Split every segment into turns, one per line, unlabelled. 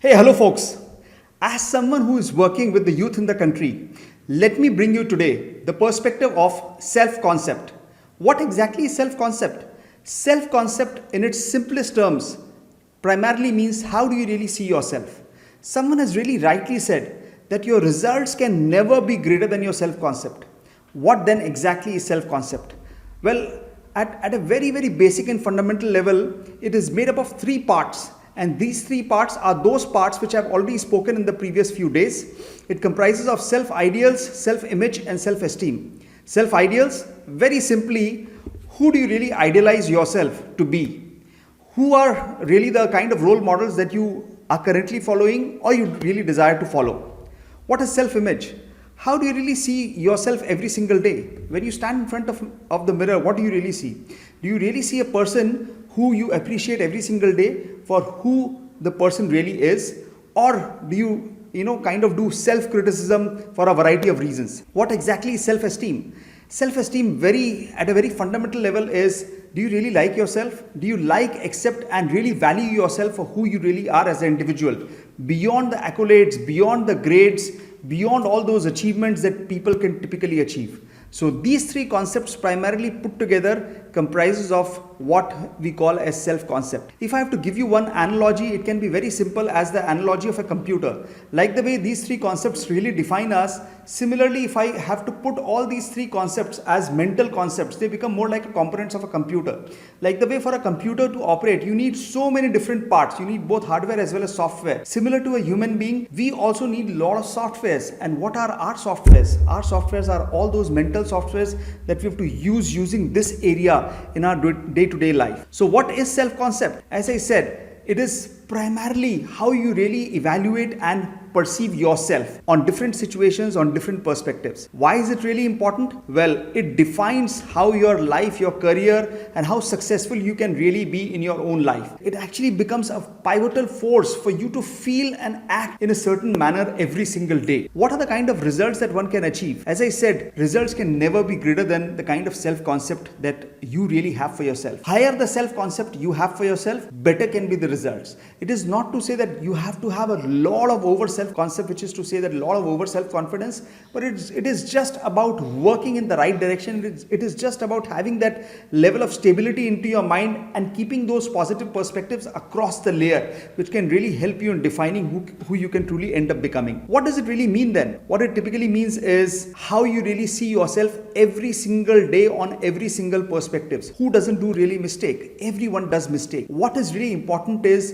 Hey, hello, folks. As someone who is working with the youth in the country, let me bring you today the perspective of self concept. What exactly is self concept? Self concept, in its simplest terms, primarily means how do you really see yourself? Someone has really rightly said that your results can never be greater than your self concept. What then exactly is self concept? Well, at a very, very basic and fundamental level, it is made up of three parts. And these three parts are those parts which I've already spoken in the previous few days. It comprises of self ideals, self image, and self esteem. Self ideals, very simply, who do you really idealize yourself to be? Who are really the kind of role models that you are currently following or you really desire to follow? What is self image? How do you really see yourself every single day? When you stand in front of the mirror, what do you really see? Do you really see a person who you appreciate every single day for who the person really is? Or do you kind of do self-criticism for a variety of reasons? What exactly is self-esteem? Self-esteem at a very fundamental level is, do you really like yourself? Do you like, accept and really value yourself for who you really are as an individual? Beyond the accolades, beyond the grades, beyond all those achievements that people can typically achieve. So these three concepts primarily put together comprises of what we call as self-concept. If I have to give you one analogy, it can be very simple as the analogy of a computer. Like the way these three concepts really define us, similarly if I have to put all these three concepts as mental concepts, they become more like components of a computer. Like the way for a computer to operate, you need so many different parts. You need both hardware as well as software. Similar to a human being, we also need a lot of softwares. And what are our softwares? Our softwares are all those mental softwares that we have to use using this area in our day-to-day life. So what is self-concept? As I said, it is primarily how you really evaluate and perceive yourself on different situations, on different perspectives. Why is it really important? Well, it defines how your life, your career, and how successful you can really be in your own life. It actually becomes a pivotal force for you to feel and act in a certain manner every single day. What are the kind of results that one can achieve? As I said, results can never be greater than the kind of self-concept that you really have for yourself. Higher the self-concept you have for yourself, better can be the results. It is not to say that you have to have a lot of over self-concept, which is to say that a lot of over self-confidence, but it is just about working in the right direction. It is just about having that level of stability into your mind and keeping those positive perspectives across the layer, which can really help you in defining who you can truly end up becoming. What does it really mean then? What it typically means is how you really see yourself every single day on every single perspectives. Who doesn't do really mistake? Everyone does mistake. What is really important is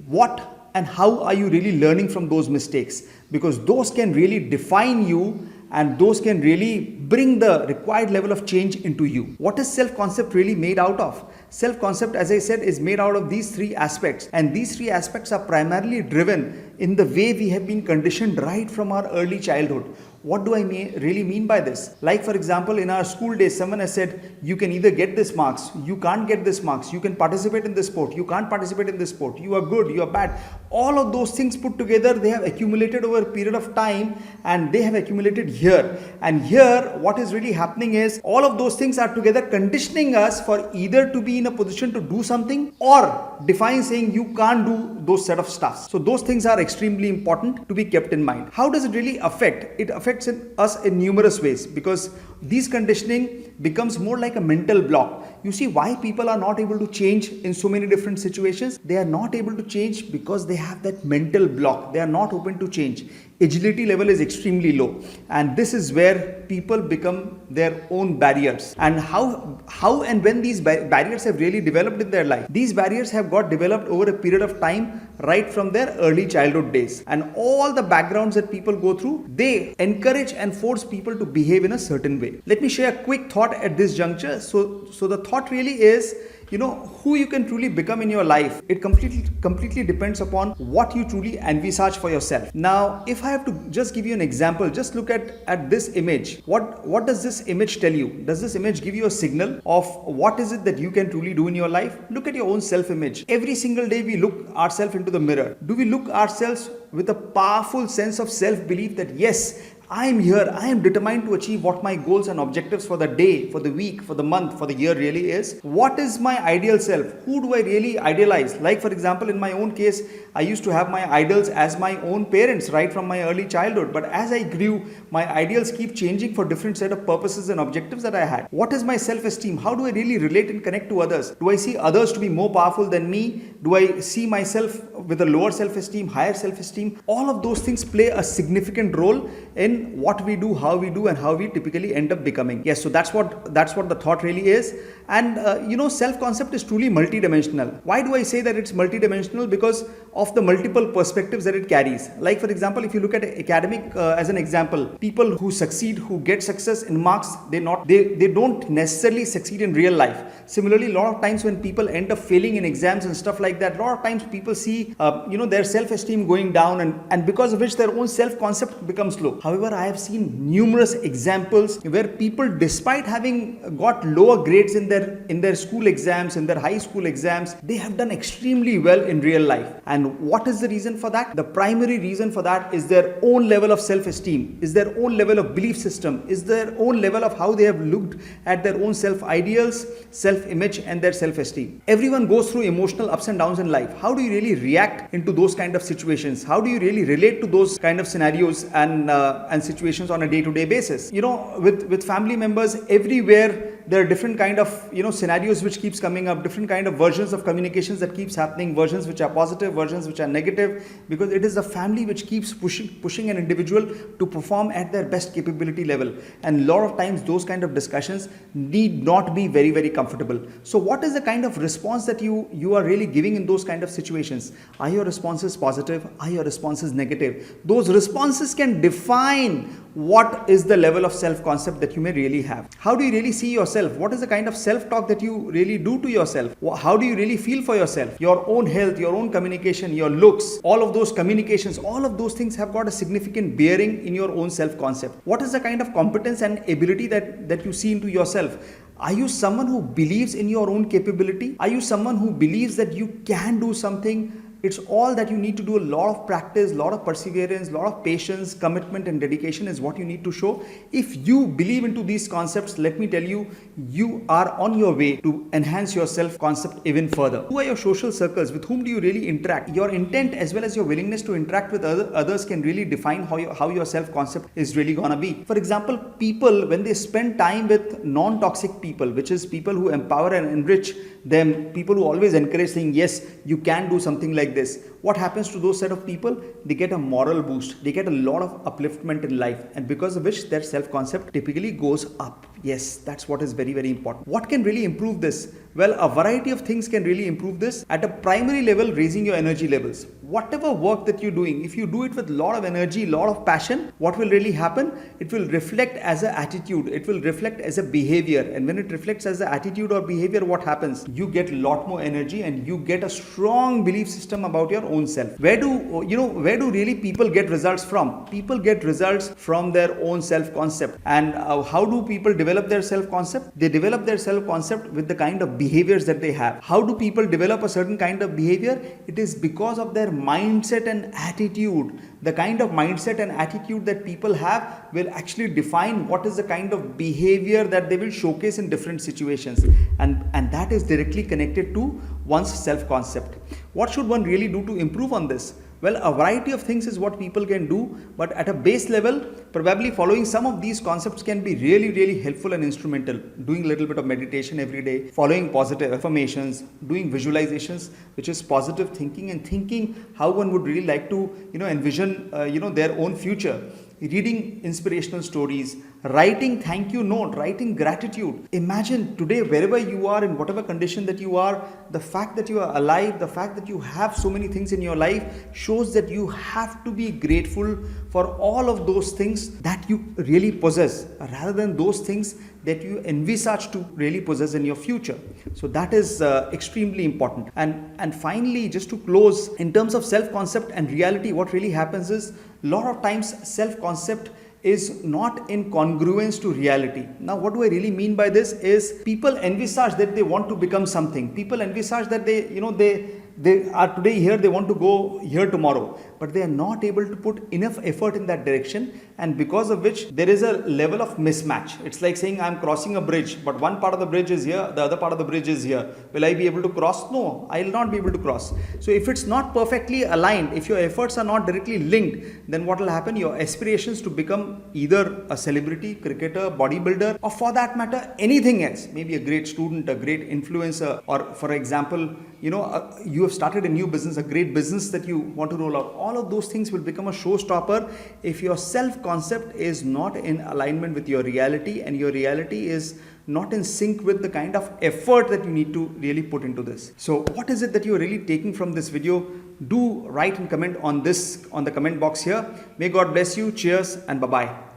what and how are you really learning from those mistakes, because those can really define you and those can really bring the required level of change into you. What is self-concept really made out of? Self-concept, as I said, is made out of these three aspects, and these three aspects are primarily driven in the way we have been conditioned right from our early childhood. What do I really mean by this? Like for example, in our school days, someone has said, you can either get this marks, you can't get this marks, you can participate in this sport, you can't participate in this sport, you are good, you are bad. All of those things put together, they have accumulated over a period of time, and they have accumulated here. And here, what is really happening is all of those things are together conditioning us for either to be in a position to do something or define saying you can't do those set of stuff. So those things are extremely important to be kept in mind. How does it really affect? It affects us in numerous ways, because these conditioning becomes more like a mental block. You see why people are not able to change in so many different situations? They are not able to change because they have that mental block. They are not open to change. Agility level is extremely low, and this is where people become their own barriers. And how and when these barriers have really developed in their life? These barriers have got developed over a period of time, right from their early childhood days, and all the backgrounds that people go through, they encourage and force people to behave in a certain way. Let me share a quick thought at this juncture. So the thought really is, who you can truly become in your life, it completely depends upon what you truly envisage for yourself. Now, if I have to just give you an example, just look at this image. What does this image tell you? Does this image give you a signal of what is it that you can truly do in your life? Look at your own self-image. Every single day we look ourselves into the mirror. Do we look ourselves with a powerful sense of self-belief that yes, I am here, I am determined to achieve what my goals and objectives for the day, for the week, for the month, for the year really is. What is my ideal self? Who do I really idealize? Like, for example, in my own case, I used to have my idols as my own parents right from my early childhood. But as I grew, my ideals keep changing for different set of purposes and objectives that I had. What is my self-esteem? How do I really relate and connect to others? Do I see others to be more powerful than me? Do I see myself with a lower self-esteem, higher self-esteem? All of those things play a significant role in what we do, how we do, and how we typically end up becoming. Yes, so that's what the thought really is. And self-concept is truly multidimensional. Why do I say that it's multidimensional? Because of the multiple perspectives that it carries. Like, for example, if you look at academic as an example, people who succeed, who get success in marks, they don't necessarily succeed in real life. Similarly, a lot of times when people end up failing in exams and stuff like that, a lot of times people see their self-esteem going down, and because of which their own self-concept becomes low. However, I have seen numerous examples where people, despite having got lower grades in their school exams, in their high school exams, they have done extremely well in real life. And what is the reason for that? The primary reason for that is their own level of self-esteem, is their own level of belief system, is their own level of how they have looked at their own self-ideals, self-image, and their self-esteem. Everyone goes through emotional ups and downs in life. How do you really react into those kind of situations? How do you really relate to those kind of scenarios and situations on a day-to-day basis? With family members, everywhere there are different kind of scenarios which keeps coming up, different kind of versions of communications that keeps happening, versions which are positive, versions which are negative, because it is the family which keeps pushing an individual to perform at their best capability level. And a lot of times those kind of discussions need not be very, very comfortable. So what is the kind of response that you are really giving in those kind of situations? Are your responses positive? Are your responses negative? Those responses can define what is the level of self-concept that you may really have. How do you really see yourself? What is the kind of self-talk that you really do to yourself? How do you really feel for yourself? Your own health, your own communication, your looks, all of those communications, all of those things have got a significant bearing in your own self-concept. What is the kind of competence and ability that you see into yourself? Are you someone who believes in your own capability? Are you someone who believes that you can do something? It's all that you need to do. A lot of practice, a lot of perseverance, a lot of patience, commitment, and dedication is what you need to show. If you believe into these concepts, let me tell you, you are on your way to enhance your self-concept even further. Who are your social circles? With whom do you really interact? Your intent as well as your willingness to interact with others can really define how your self-concept is really gonna be. For example, people, when they spend time with non-toxic people, which is people who empower and enrich them, people who always encourage saying, yes, you can do something like this. What happens to those set of people? They get a moral boost. They get a lot of upliftment in life, and because of which their self-concept typically goes up. Yes, that's what is very, very important. What can really improve this? Well, a variety of things can really improve this. At a primary level, raising your energy levels. Whatever work that you're doing, if you do it with a lot of energy, a lot of passion, what will really happen? It will reflect as an attitude. It will reflect as a behavior. And when it reflects as an attitude or behavior, what happens? You get a lot more energy and you get a strong belief system about your own self. Where do really people get results from? People get results from their own self-concept. And how do people develop their self-concept? They develop their self-concept with the kind of behaviors that they have. How do people develop a certain kind of behavior? It is because of their mindset and attitude. The kind of mindset and attitude that people have will actually define what is the kind of behavior that they will showcase in different situations. And that is directly connected to one's self-concept. What should one really do to improve on this? Well, a variety of things is what people can do, but at a base level, probably following some of these concepts can be really, really helpful and instrumental. Doing a little bit of meditation every day, following positive affirmations, doing visualizations, which is positive thinking, and thinking how one would really like to, envision, their own future. Reading inspirational stories, writing thank you note, writing gratitude. Imagine today, wherever you are, in whatever condition that you are, the fact that you are alive, the fact that you have so many things in your life shows that you have to be grateful for all of those things that you really possess, rather than those things that you envisage to really possess in your future. So that is extremely important. And finally, just to close, in terms of self-concept and reality, what really happens is, a lot of times self-concept is not in congruence to reality. Now, what do I really mean by this is, people envisage that they want to become something. People envisage that They are today here, they want to go here tomorrow, but they are not able to put enough effort in that direction, and because of which there is a level of mismatch. It's like saying I'm crossing a bridge, but one part of the bridge is here, the other part of the bridge is here. Will I be able to cross? No, I will not be able to cross. So if it's not perfectly aligned, if your efforts are not directly linked, then what will happen? Your aspirations to become either a celebrity, cricketer, bodybuilder, or for that matter anything else, maybe a great student, a great influencer, or for example, you have started a new business, a great business that you want to roll out. All of those things will become a showstopper if your self-concept is not in alignment with your reality, and your reality is not in sync with the kind of effort that you need to really put into this. So what is it that you're really taking from this video? Do write and comment on this on the comment box here. May God bless you. Cheers and bye-bye.